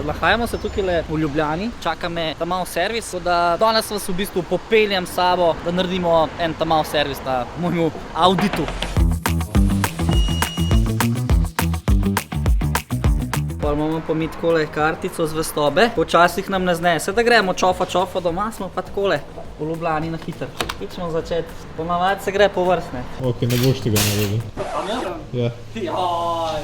Nahajamo se tukaj v Ljubljani, čaka me ta mal servis, da danes vas v bistvu popeljem s sabo, da naredimo en ta mal servis na mojemu Auditu. Pa imamo pa mi takole kartico zvestobe, počasih nam ne znese, da gremo čofa doma, smo pa takole v Ljubljani na hitro. Idemo začeti, ponavadi se gre po vrstne. Ok, ne boš tega naredil. Ja. Joj!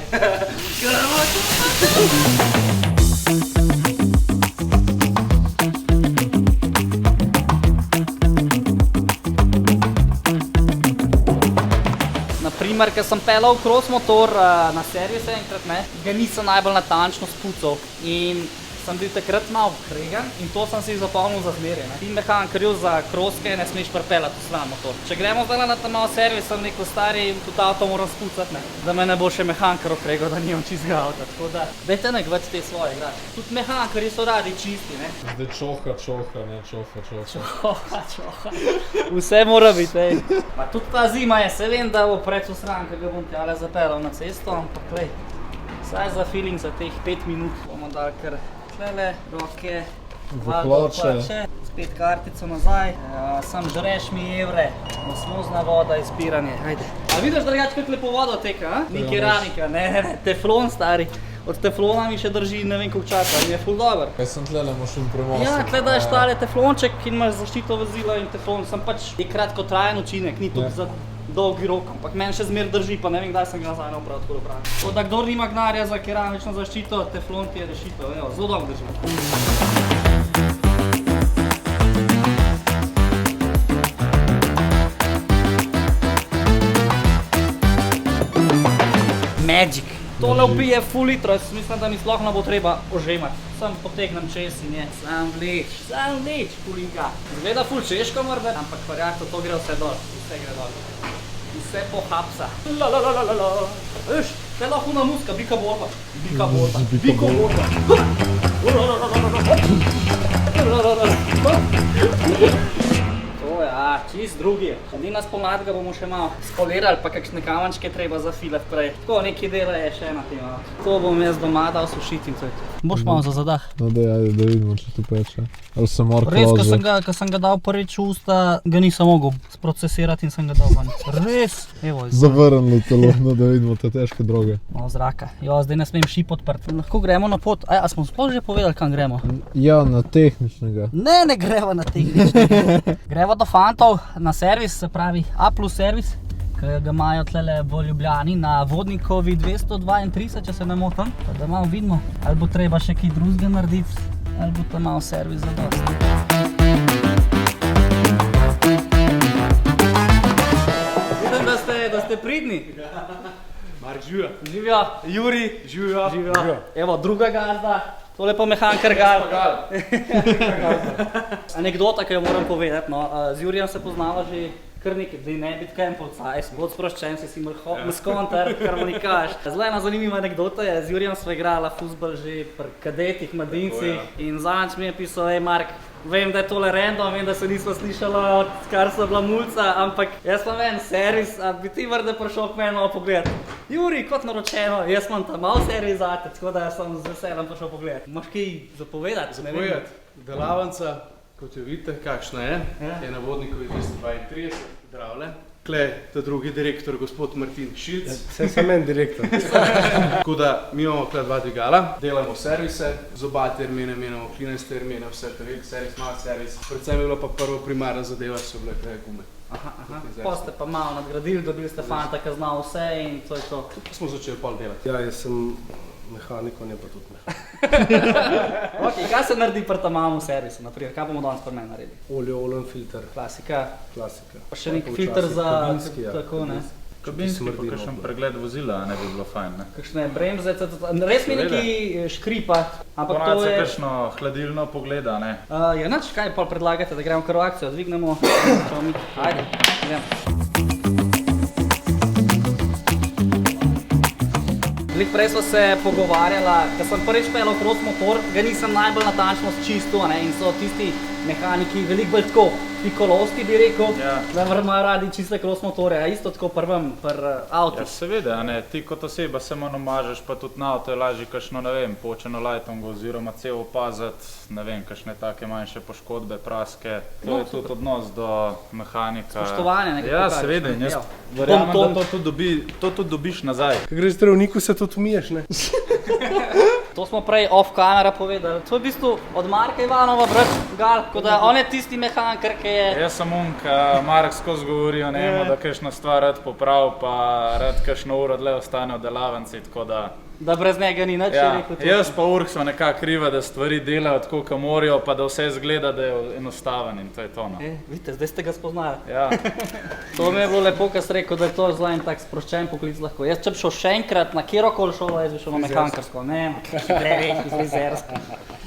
Naprimer, ker sem pelal cross motor na servise enkrat, ga nisem najbolj natančno spucal in sem bil takrat malo kregan in to sem si zapomnil za zmeraj. Ti mehankarju za crosske ne smeš pripeljati v stran motor. Če gremo zdaj na ta mal servis, sem rekel, stari, tudi avto moram spucati, da me ne bo še mehankar okregal, da nimam čistega avta. Tako da, dajte nekvati te svoje igrače. Tudi mehankarji so radi čisti, ne? Zdaj čoha, ne čoha. Vse mora biti, ej. Pa tudi ta zima je, se vem, da bo preč v stran, ker ga bom tjale zapeljal na cesto, ampak lej, vsaj za feeling za teh 5 minut bomo dali kar tlele, roke, Hlače. spet kartico nazaj, sam žreš mi evre, osmozna voda, izpiranje, ajde. A vidiš drugače, kako lepo vodo teka, ni keramika, ne, teflon stari. Od teflona mi še drži ne vem koliko časa in je ful dober. Kaj sem tlele mošel premostiti? Ja, tle daš tale teflonček in imaš zaščito vozila in teflon, sem pač je kratkotrajen učinek, ni to za dolgi rok, ampak meni še zmer drži, pa ne vem, kdaj sem ga nazaj napravil tako dobro. Tako da kdor nima gnarja za keramično zaščito, teflon ti je rešitev, evo, zelo dobro drži. Magic. Tole vpije ful litro, jaz mislim, da mi sploh ne bo treba ožemati. Sam potegnem čez in je sam vleč, pulinka. Zgleda ful češko morda, ampak verjamem, to gre vse dol, vse gre dol. Vse pohapsa. Veš, to je lahko muska, bika borba. Čist drugi. Edina spomlad ga bomo še malo spolirali, pa kakšne kamenčke treba zafilati prej. Tako, nekaj dela je še na tem. To bom jaz doma dal sušiti in to je to. Boš malo za zadah? No da vidimo, če to peče. Ali sem morko Res, ko sem ga dal prvič v usta, ga nisem mogel sprocesirati in sem ga dal ven. Res? Evo, zavrnilo telo, no da vidimo te težke droge. Malo zraka. Jo, zdaj ne smem šip odprti. Lahko gremo na pot. A smo sploh že povedali, kam gremo? Ja, na tehničnega. Ne gremo na tehničnega. Gremo do fantov na servis, se pravi A+ servis, ki ga imajo tlele v Ljubljani na Vodnikovi 232, če se ne motim. Pa da malo vidimo, ali bo treba še kaj drugega narediti, ali bo tam malo servis zadosti. Vidim, da ste pridni. Mark, živijo. Živijo. Juri, živijo. Evo, druga gazda. Tole pa mehankar Gal. Anekdota, ki jo moram povedati, no. Z Jurijem se poznava že kar nekaj, zdaj ne biti kempovca, bod sproščen si miskonter, kar mu nikaš. Zelo ena zanimiva anekdota je, z Jurijem sva igrala fuzbal že pri kadetih, mladincih in zadnjič mi je pisal, Mark, vem, da je tole random, vem, da se nismo slišala, odkar so bila mulca, ampak jaz imam en servis, a bi ti vrde prišel k meni pogledat. Juri, kot naročeno, jaz imam tam mal servis zate, tako da sem z veseljem prišel pogledat. Imaš kaj zapovedati? Delavnica, kot jo vidite, kakšna je na Vodnikovi 232, Dravlje. Tukaj ta drugi direktor, gospod Martin Šilc. Saj sem en direktor. Tako da mi imamo tukaj 2 dvigala, delamo servise, zoba termine, menjamo klinec termine, vse to velik servis, mal servis. Predvsem je bila pa prva primarna zadeva, so bile tukaj gume. Pa ste pa malo nadgradili, dobili ste fanta, ki zna vse in to je to. Pa smo začeli pol delati. Ja, jaz sem mehanik, on je pa tudi mehanik. Ok, kaj se naredi pri tam malem servisu, naprimer, kaj bomo danes pri meni naredili? Olje, olen filter. Klasika. Pa še nek filter za tako, ne? Kabinski pa kakšen pregled vozila ne bi bilo fajn, ne? Kakšne bremze, res mi nekaj škripa, ampak to je... kakšno hladilno pogleda, ne? Ja, nič, kaj pa predlagate, da gremo kar v akcijo, dvignemo, ajde, gremo. Prej sva se pogovarjala, ko sem prvič pelal cross motor, ga nisem najbolj natančno sčistil in so tisti mehaniki veliko bolj tako pikolovski, bi rekel, Ja. da imajo radi čiste cross motore, a isto tako pri Ja, avtu. seveda, a ne, ti kot oseba se manj namažeš, pa tudi na avto je lažje kakšno, ne vem, počeno lajtongo oziroma cel opaziti, ne vem, kakšne take manjše poškodbe, praske. To No, je tudi odnos do mehanika. Spoštovanje nekaj Ja, pokažeš, seveda, ne. in jaz Ja. verjamem, Tom. da to tudi dobiš nazaj. Ko greš zdravniku, se tudi umiješ, ne? To smo prej off kamera povedali. To je v bistvu od Marka Ivanova brat Gal, kot da on je tisti mehanikar, ki je... Jaz sem unka, Mark skozi govori o njemu, da kakšno stvar rad popravi, pa rad kakšno uro dlje ostane v delavnici, tako da... Da brez njega ni nič, je Ja, rekel to. jaz pa Urk smo nekako kriva, da stvari delajo tako, kot morajo, pa da vse zgleda, da je enostaven in to je to. No. Vidite, zdaj ste ga spoznali. Ja. To mi je bilo lepo, ker ste rekel, da je to zelo en tak sproščen poklic lahko. Jaz če bi šel še enkrat na kjerokoli šolo, jaz bi šel na mehanikarsko. Ne, frizersko.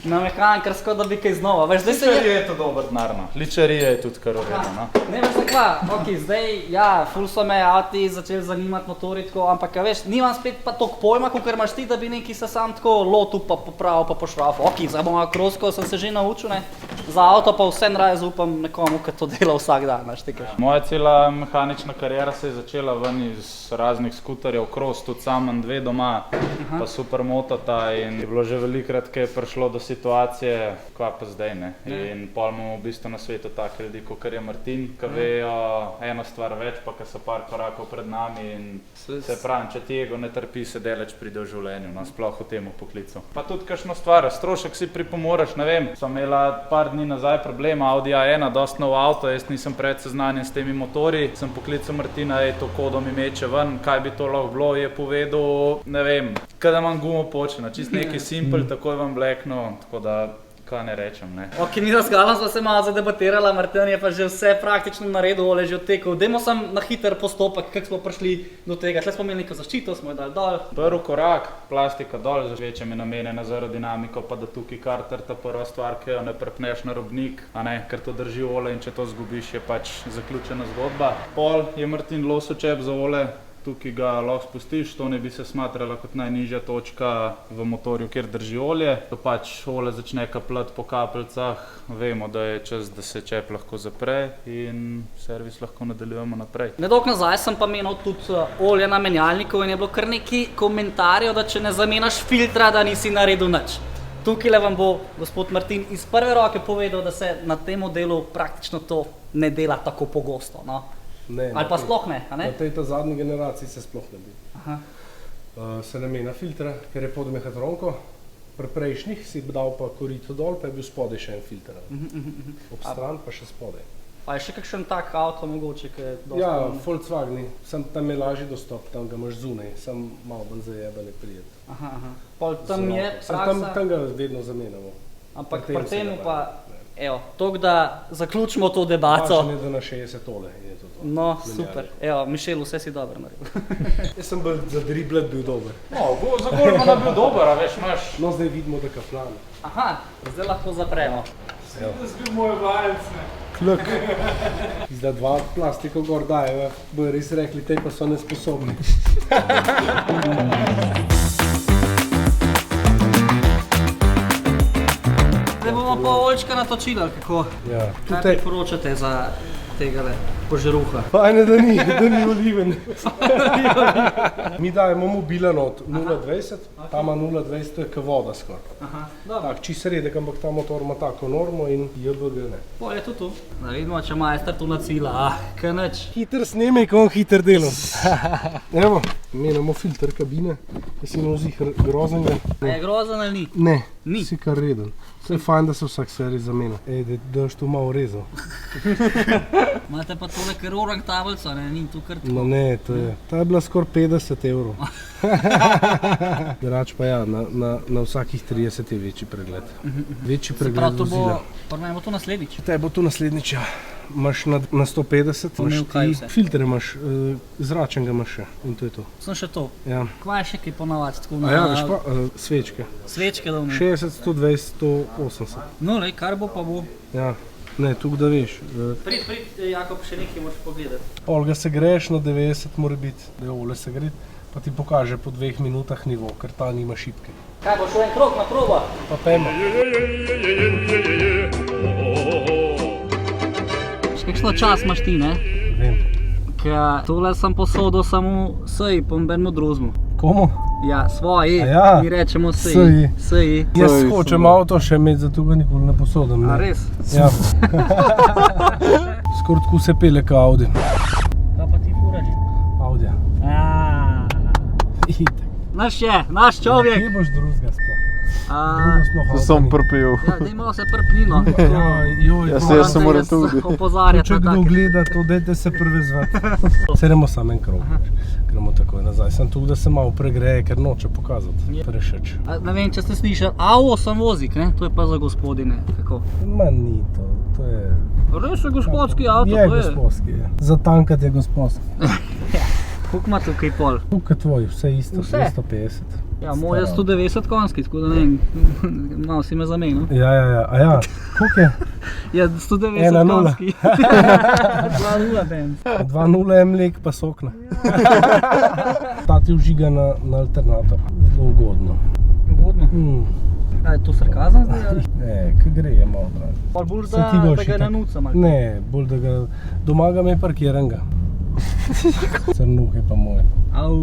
Na mehanikarsko, da bi kaj znova. Veš, zdaj se je... Ličarija je to dober denar, no. Ličarija je tudi kar urejeno. No. Ne veš zakaj, ok, zdaj, ja, ful so me avti začeli zanimati motori tako, ampak a veš, nimam spet pa toliko pojma, kot imaš ti, da bi neki se sam tako lotil pa popravil pa pošrafal. Ok, zdaj bom krosko, sem se že naučil, ne, za avto pa vse raje zaupam nekomu, ki to dela vsak dan, znaš ti kaj. Moja cela mehanična kariera se je začela ven iz raznih skuterjev, cross, tudi sam imam dve doma, pa super motota in je bilo že velikrat, ko je prišlo do situacije, kva pa zdaj ne. In pol imamo v bistvu na svetu take ljudi, kot je Martin, ki vejo eno stvar več, pa ki so par korakov pred nami in se pravi, če ti ego ne trpi, se deleč pride v življenju, no, sploh v tem poklicu. Pa tudi kakšno stvar, strošek si pripomoreš, ne vem, sem imela par dni nazaj problema, Audi A1, dosti nov avto, jaz nisem pred seznanjen s temi motorji, sem poklical Martina, to kodo mi meče ven, kaj bi to lahko bilo, je povedal, ne vem, kada imam gumo počeno, čist neki simpel, takoj vam blekno, tako da kaj ne rečem, ne. Ok, mi z Galom sva se malo zadebatirala, Martin je pa že vse praktično naredil, ole že odtekel. Dajmo sam na hiter postopek, kako smo prišli do tega. Tle smo imeli neko zaščito, smo jo dali dol. Prvi korak, plastika dol, za večjem je namenjena za aerodinamiko, pa da tukaj karter ta prva stvar, ki jo ne prepneš na robnik, a ne, ker to drži ole in če to zgubiš, je pač zaključena zgodba. Pol je Martin losočep za ole, tukaj ga lahko spustiš, to ne bi se smatrala kot najnižja točka v motorju, kjer drži olje. To pač olje začne kapljati po kaplcah, vemo, da je čas, da se čep lahko zapre in servis lahko nadaljujemo naprej. Nedolgo nazaj sem pa menil tudi olje na menjalniku in je bilo kar nekaj komentarjev, da če ne zamenjaš filtra, da nisi naredil nič. Tukaj vam bo gospod Martin iz prve roke povedal, da se na tem modelu praktično to ne dela tako pogosto. No? Ne, Ali pa sploh ne, a ne? Na tej zadnji generaciji se sploh ne bi. Aha. Se namenja filtra, ker je pod mehatronko. Pri prejšnjih si dal pa korito dol, pa je bil spodaj še en filter. Ob stran pa še spodaj. Pa je še kakšen tak avto mogoče, ki je dosti... Ja, Volkswagen, tam je lažji dostop, tam ga imaš zunaj, sam malo bolj zajebane prijet. Aha. Pol tam je praksa, Tam ga vedno zamenjamo. ampak pri tem pri se temu ga pa, ne. evo, toliko da zaključimo to debato. Važno je, da na 60 tole je to. No, Menjali. super. Evo, Mišel, vse si dobro naredil. Jaz sem bolj za driblet bil dober. No, za golfa da bil dober, a veš, imaš. No, zdaj vidimo, da kaplan. Aha, zdaj lahko zapremo. Kluk. Zdaj dva plastiko gor daje, bojo res rekli, te pa so nesposobni. Zdaj bomo pa oljčka natočili, ali kako? Ja. Kaj Tudi, priporočate za tegale požeruha? fajn, da ni oliven. Mi dajemo mobilen od 0,20, tam ima 0,20, to je kot voda skoraj. Aha, dobro. Tak, čisto redek, ampak ta motor ima tako normo in JBG ne. Pol je to tu. Da vidimo, če majster tu nacila, kaj nič. Hiter snemaj, ko on hiter delo. Evo, menjamo filter kabine, jaz si nozi groznega. A je grozen ali ni? Ne, Ni. si kar reden. Vse je fajn, da se vsak serij zamenja. Ej, da boš tu malo rezal. Imate pa tole kar orang tablico, ne? Ni tu kar tako. No ne, ta je bila skoraj 50 evrov. Drugač pa ja, na vsakih 30 je večji pregled. Večji Prav pregled to bo, vozila. pa bo to naslednjič. Te bo to naslednjič, ja. Imaš na 150, Pomel imaš kaj ti, vse? filtre imaš, zračenega imaš še in to je to. Sem še to. Ja. Kva je še kaj ponavadi tako A ja, veš pa, svečke. svečke da vme. 60, 120, 180. No, lej, kar bo pa bo. Ja, ne, tukaj da veš. Prid, Jakob, še nekaj moraš pogledati. Olga se greš na 90 mora biti, da je ole se gre, pa ti pokaže po 2 minutah nivo, ker ta nima šipke. Kaj bo šel en krog na proba? Pa pejmo. točno čas imaš ti, ne? Vem. Ker tole sem posodil samo sej, po nobenemu drugemu. Komu? Ja, svoji, A ja? mi rečemo sej. Seji. Seji. Jaz hočem avto še imeti, zato ga nikoli ne posodim. A Ne. res? Ja. Skoraj tako se pele kot Audi. Kaj pa ti furaš? Audi. Itak. Naš je, naš človek. Kje boš drugega sploh? A, Drugo sploh avto Sem ni. prpil. ja, daj malo se prpnino. Ja, joj, Ja, to- se jaz sem moral tudi. Opozarjati Če na kdo take. gleda, to dajte se prevezvati. Seremo samo en krog. Gremo takoj nazaj. Sem tu, da se malo pregreje, ker noče pokazati. Ja. Prešeč. A, ne vem, če ste slišali, A8 vozik, ne? To je pa za gospodine. Kako? Ma ni to, to je... Res je gospodski avto, Je to je. gospodski, je. Za tankat je gospodski. Koliko ima tukaj pol? Tukaj tvoj, vse isto, Vse? 250. Ja, moj je 190 konjski, tako da ne vem, malo si me zamenil. Ja, a ja, koliko je? Ja, 190 1:0. konjski. 2:0 Benz. 2.0 je mlek pa sokna. Ta ti vžiga na alternator. Zelo ugodno. Ugodno. A je to sarkazem zdaj, ali? Ne, kaj gre, je malo drago. Pol bolj Se da, ti boš da ga itak. ne nucam, ali? Ne, bolj da ga doma ga je parkiranega. Crnuh je pa moj. Au.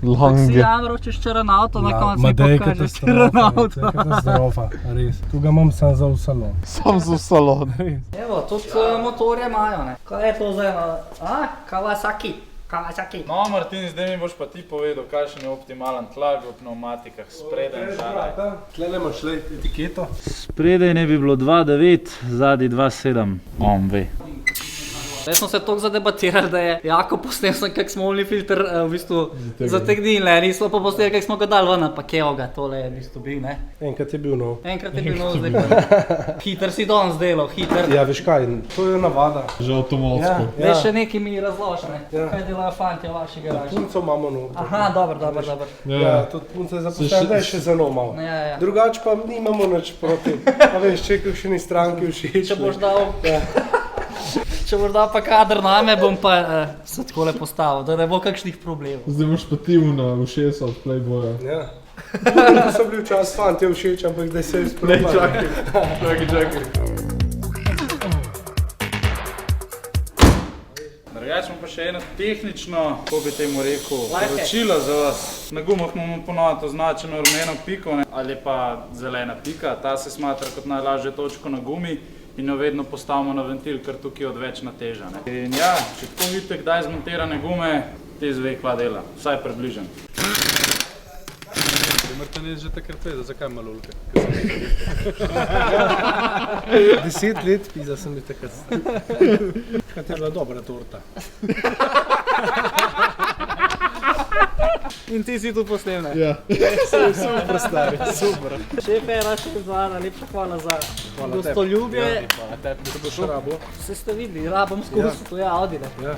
Si Lange. Jamro, češ črn avto, na koncu mi Ma daj, pokažeš črn to je avto. katastrofa, res. Tu ga imam sam za v salon. Sam za salon. Evo, tudi motorje imajo, ne. Kaj je to zdaj? A? Kawasaki. Kawasaki. No, Martin, zdaj mi boš pa ti povedal, kakšen je optimalen tlak v pneumatikah spredaj in zadaj. Tlele imaš le etiketo. Spredaj ne bi bilo 2.9, zadaj 2.7. On ve. Zdaj smo se toliko zadebatirali, da je jako posnel sem kak smolni filter v bistvu zategnil, ne, nismo pa posneli kak smo ga dali ven, pa kevo ga, tole je v bistvu bil, ne. Enkrat je bil nov. Enkrat je bil nov, zdaj pa hiter si danes delal, hiter. Ja, veš kaj, to je navada. Že avtomatsko. Zdaj še nekaj mi razloži, ne, Ja. kaj delajo fantje v vaši garaži. Punco imamo nov. Aha, dobro. Ja, tudi punce je zaposlena, da je še za nov malo. Ja. Drugač pa nimamo nič proti. A veš, če kakšni stranki všeč. Če boš dal, če boš dal pa kader name, bom pa se takole postavil, da ne bo kakšnih problemov. Zdaj imaš pa ti na ušesa od Playboya. Ja. To so bili včasih fantje všeč, ampak zdaj se je spremljal. Čakaj. Drugače imamo pa še eno tehnično, kako bi temu rekel, Lifehack. poročilo za vas. Na gumah imamo ponovno označeno rumeno piko, ne, ali pa zelena pika. Ta se smatra kot najlažja točka na gumi in jo vedno postavimo na ventil, ker tukaj je odvečna teža. Ne. In ja, če tako vidite, kdaj zmontirane gume, te zve kva dela, vsaj približen. Martin je že takrat vedel, zakaj ima lulke. 10 let pizza sem bil takrat. Kaj je bila dobra torta. In ti si tu posnel, ne? Ja. Super stari, super. Šefe, Rašek Zvana, lepša hvala za gostoljubje. Hvala tebi, da boš rabo. Vse ste videli, rabom skozi, to je Audi, ne? Ja.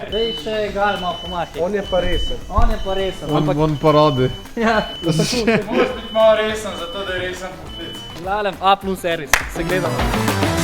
Zdaj še Gal malo pomahi. On je pa resen. On je pa resen, ampak On paradi. ja, Moraš biti malo resen, zato da je resen poklic. glavnem A plus servis, se gledamo.